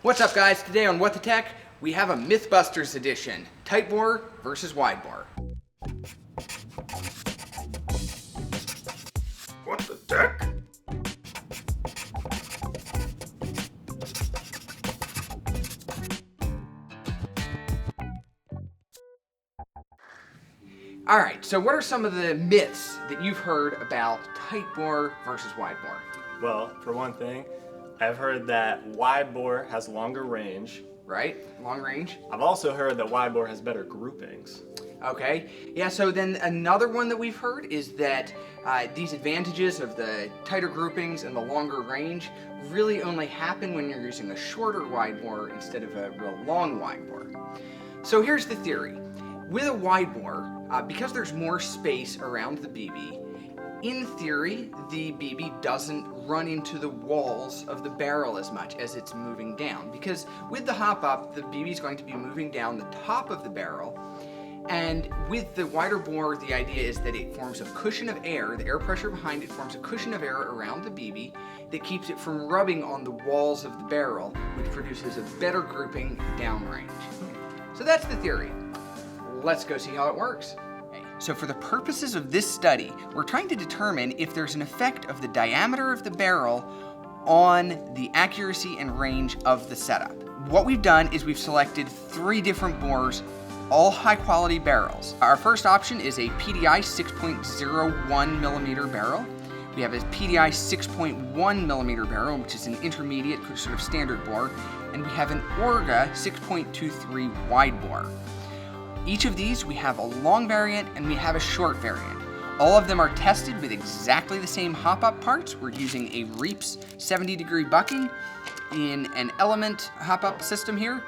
What's up, guys? Today on What the Tech, we have a MYTHBUSTERS edition. Tight bore versus wide bore. What the tech? Alright, so what are some of the myths that you've heard about tight bore versus wide bore? Well, for one thing, I've heard that wide bore has longer range. Right? Long range? I've also heard that wide bore has better groupings. Okay. Yeah, so then another one that we've heard is that these advantages of the tighter groupings and the longer range really only happen when you're using a shorter wide bore instead of a real long wide bore. So here's the theory. With a wide bore, because there's more space around the BB, in theory, the BB doesn't run into the walls of the barrel as much as it's moving down. Because with the hop up, the BB is going to be moving down the top of the barrel. And with the wider bore, the idea is that it forms a cushion of air, the air pressure behind it forms a cushion of air around the BB that keeps it from rubbing on the walls of the barrel, which produces a better grouping downrange. So that's the theory. Let's go see how it works. So for the purposes of this study, we're trying to determine if there's an effect of the diameter of the barrel on the accuracy and range of the setup. What we've done is we've selected 3 different bores, all high quality barrels. Our first option is a PDI 6.01 millimeter barrel. We have a PDI 6.1 millimeter barrel, which is an intermediate sort of standard bore, and we have an Orga 6.23 wide bore. Each of these, we have a long variant and we have a short variant. All of them are tested with exactly the same hop-up parts. We're using a Reaps 70-degree bucking in an Element hop-up system here.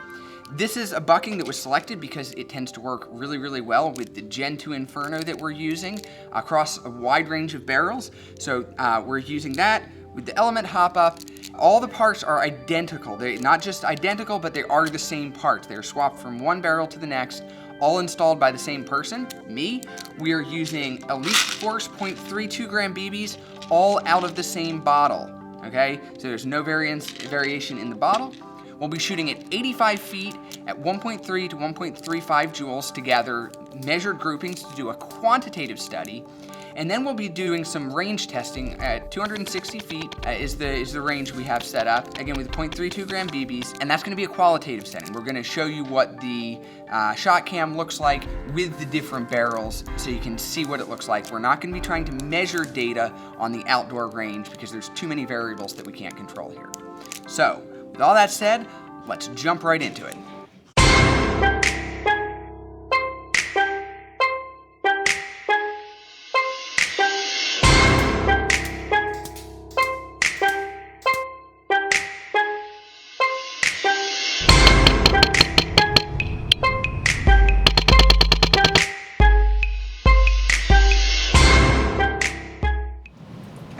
This is a bucking that was selected because it tends to work really, really well with the Gen 2 Inferno that we're using across a wide range of barrels. So we're using that with the Element hop-up. All the parts are identical. They're not just identical, but they are the same parts. They're swapped from one barrel to the next, all installed by the same person, me. We are using Elite Force 0.32 gram BBs, all out of the same bottle, okay? So there's no variation in the bottle. We'll be shooting at 85 feet at 1.3 to 1.35 joules to gather measured groupings to do a quantitative study. And then we'll be doing some range testing at 260 feet is the range we have set up, again with 0.32 gram BBs, and that's going to be a qualitative setting. We're going to show you what the shot cam looks like with the different barrels so you can see what it looks like. We're not going to be trying to measure data on the outdoor range because there's too many variables that we can't control here. So, with all that said, let's jump right into it.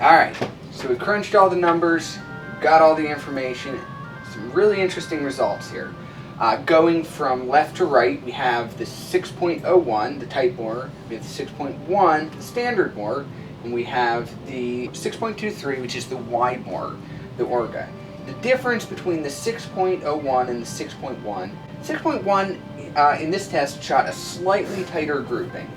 Alright, so we crunched all the numbers, got all the information, some really interesting results here. Going from left to right, we have the 6.01, the tight bore, we have the 6.1, the standard bore, and we have the 6.23, which is the wide bore, the Orga. The difference between the 6.01 and the 6.1, 6.1 in this test shot a slightly tighter grouping,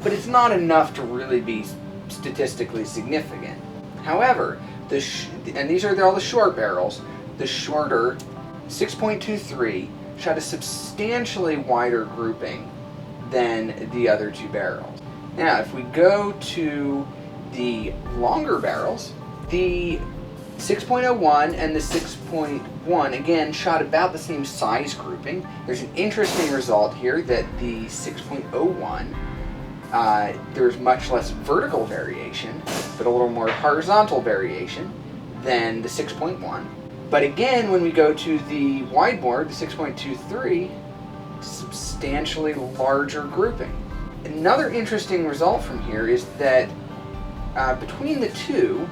but it's not enough to really be statistically significant. However, and these are all the short barrels, the shorter 6.23 shot a substantially wider grouping than the other 2 barrels. Now, if we go to the longer barrels, the 6.01 and the 6.1 again shot about the same size grouping. There's an interesting result here that the 6.01 there's much less vertical variation, but a little more horizontal variation than the 6.1. But again, when we go to the wide bore, the 6.23, substantially larger grouping. Another interesting result from here is that between the two,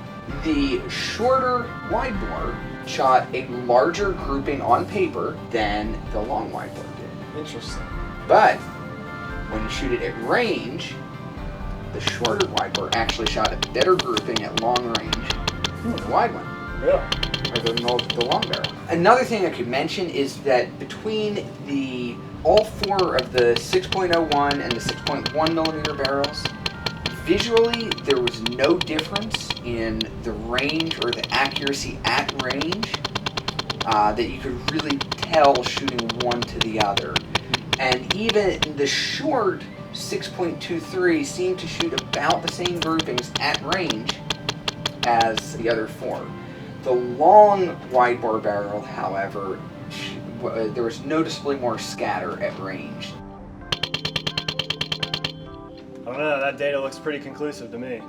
the shorter wide bore shot a larger grouping on paper than the long wide bore did. Interesting. But when you shoot it at range, the shorter wide bore actually shot a better grouping at long range than the wide one. Yeah. the long barrel. Another thing I could mention is that between all four of the 6.01 and the 6.1 millimeter barrels, visually there was no difference in the range or the accuracy at range that you could really tell shooting one to the other. And even the short 6.23 seemed to shoot about the same groupings at range as the other four. The long wide bore barrel, however, there was noticeably more scatter at range. I don't know, that data looks pretty conclusive to me.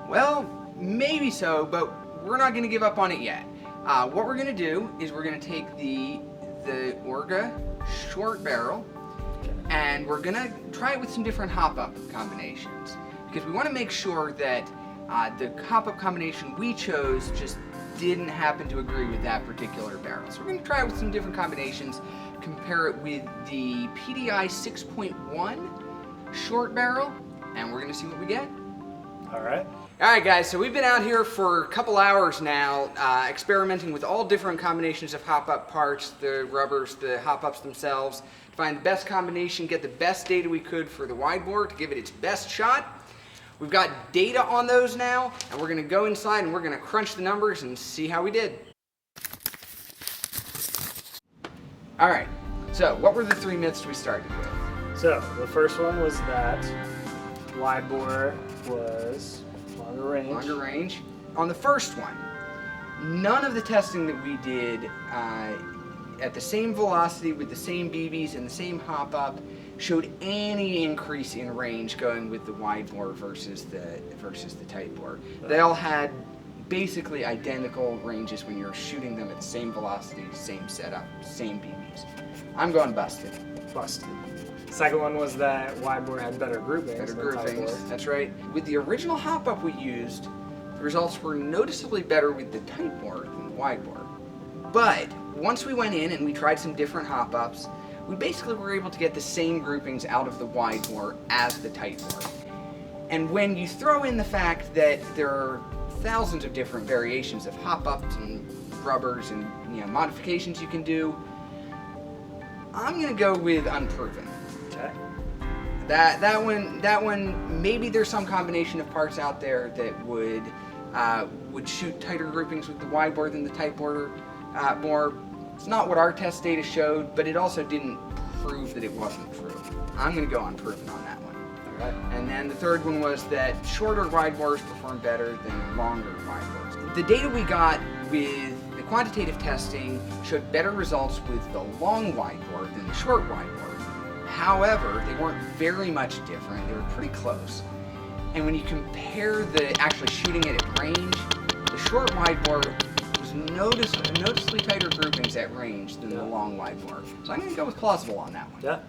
Well, maybe so, but we're not going to give up on it yet. What we're going to do is we're going to take the Orga short barrel, and we're going to try it with some different hop-up combinations, because we want to make sure that the hop-up combination we chose just didn't happen to agree with that particular barrel. So we're going to try it with some different combinations, compare it with the PDI 6.1 short barrel, and we're going to see what we get. Alright. Alright guys, so we've been out here for a couple hours now experimenting with all different combinations of hop-up parts, the rubbers, the hop-ups themselves, to find the best combination, get the best data we could for the wide bore to give it its best shot. We've got data on those now, and we're going to go inside and we're going to crunch the numbers and see how we did. Alright, so what were the three myths we started with? So, the first one was that wide bore was longer range. Longer range. On the first one, none of the testing that we did at the same velocity with the same BBs and the same hop-up showed any increase in range going with the wide bore versus the tight bore. They all had basically identical ranges when you're shooting them at the same velocity, same setup, same BBs. I'm going busted. Busted. Second one was that wide bore had better groupings. Better than tight groupings, bore. that's right. With the original hop-up we used, the results were noticeably better with the tight bore than the wide bore. But once we went in and we tried some different hop-ups, we basically were able to get the same groupings out of the wide bore as the tight bore. And when you throw in the fact that there are thousands of different variations of hop-ups and rubbers and modifications you can do, I'm gonna go with unproven. Okay. That one, maybe there's some combination of parts out there that would shoot tighter groupings with the wide bore than the tight bore more. It's not what our test data showed, but it also didn't prove that it wasn't true. I'm going to go unproven on that one. All right. And then the third one was that shorter wide bores perform better than longer wide bores. The data we got with the quantitative testing showed better results with the long wide bore than the short wide bore. However, they weren't very much different. They were pretty close. And when you compare the actually shooting it at range, the short wide bore was noticeably tighter groupings at range than the long wide bore. So I'm going to go with plausible on that one. Yeah.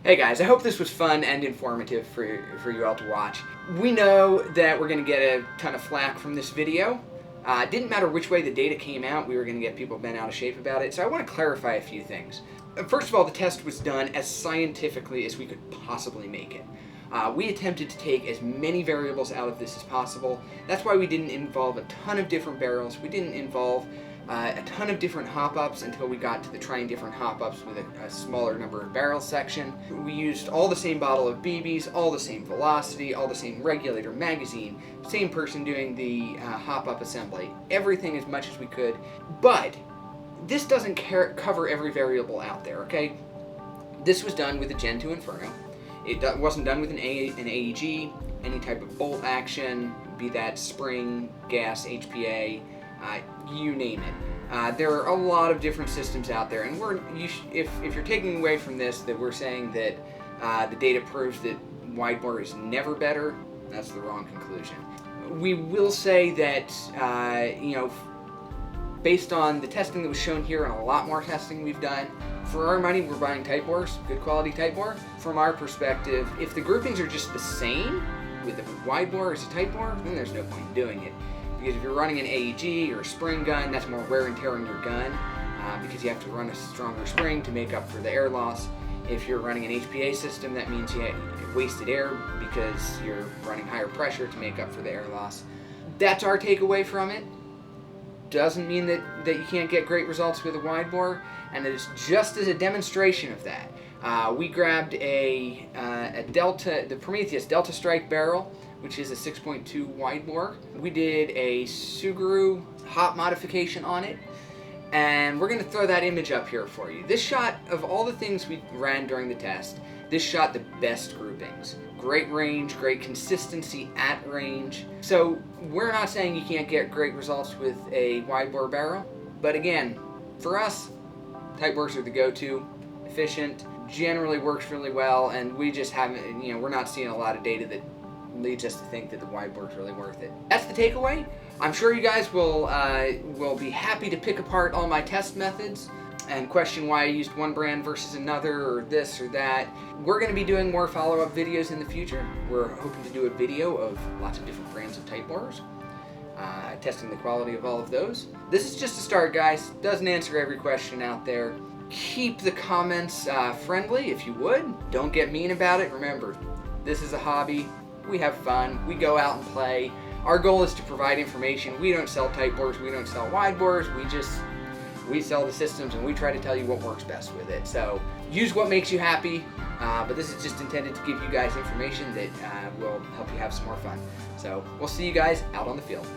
Hey guys, I hope this was fun and informative for you all to watch. We know that we're going to get a ton of flack from this video. It didn't matter which way the data came out, we were going to get people bent out of shape about it, so I want to clarify a few things. First of all, the test was done as scientifically as we could possibly make it. We attempted to take as many variables out of this as possible. That's why we didn't involve a ton of different barrels. We didn't involve a ton of different hop-ups until we got to the trying different hop-ups with a smaller number of barrels section. We used all the same bottle of BBs, all the same velocity, all the same regulator, magazine, same person doing the hop-up assembly, everything as much as we could. But this doesn't cover every variable out there, okay? This was done with a Gen 2 Inferno. It wasn't done with an AEG, any type of bolt action, be that spring, gas, HPA, you name it. There are a lot of different systems out there, and if you're taking away from this that we're saying that the data proves that wide bore is never better, that's the wrong conclusion. We will say that, based on the testing that was shown here and a lot more testing we've done, for our money, we're buying tight bores, good quality tight bore. From our perspective, if the groupings are just the same with a wide bore as a tight bore, then there's no point in doing it. Because if you're running an AEG or a spring gun, that's more wear and tear on your gun, because you have to run a stronger spring to make up for the air loss. If you're running an HPA system, that means you have wasted air because you're running higher pressure to make up for the air loss. That's our takeaway from it. Doesn't mean that you can't get great results with a wide bore, and it is just as a demonstration of that. We grabbed the Prometheus Delta Strike barrel, which is a 6.2 wide bore. We did a Suguru hop modification on it, and we're going to throw that image up here for you. This shot, of all the things we ran during the test, this shot the best groupings. Great range, great consistency at range. So we're not saying you can't get great results with a wide bore barrel, but again, for us, tight bores are the go-to, efficient, generally works really well, and we just haven't, we're not seeing a lot of data that leads us to think that the wide bore is really worth it. That's the takeaway. I'm sure you guys will be happy to pick apart all my test methods and question why I used one brand versus another, or this or that. We're going to be doing more follow-up videos in the future. We're hoping to do a video of lots of different brands of tight bores, testing the quality of all of those. This is just a start, guys. Doesn't answer every question out there. Keep the comments friendly if you would. Don't get mean about it. Remember, this is a hobby. We have fun. We go out and play. Our goal is to provide information. We don't sell tight bores. We don't sell wide bores. We sell the systems, and we try to tell you what works best with it. So use what makes you happy, but this is just intended to give you guys information that will help you have some more fun. So we'll see you guys out on the field.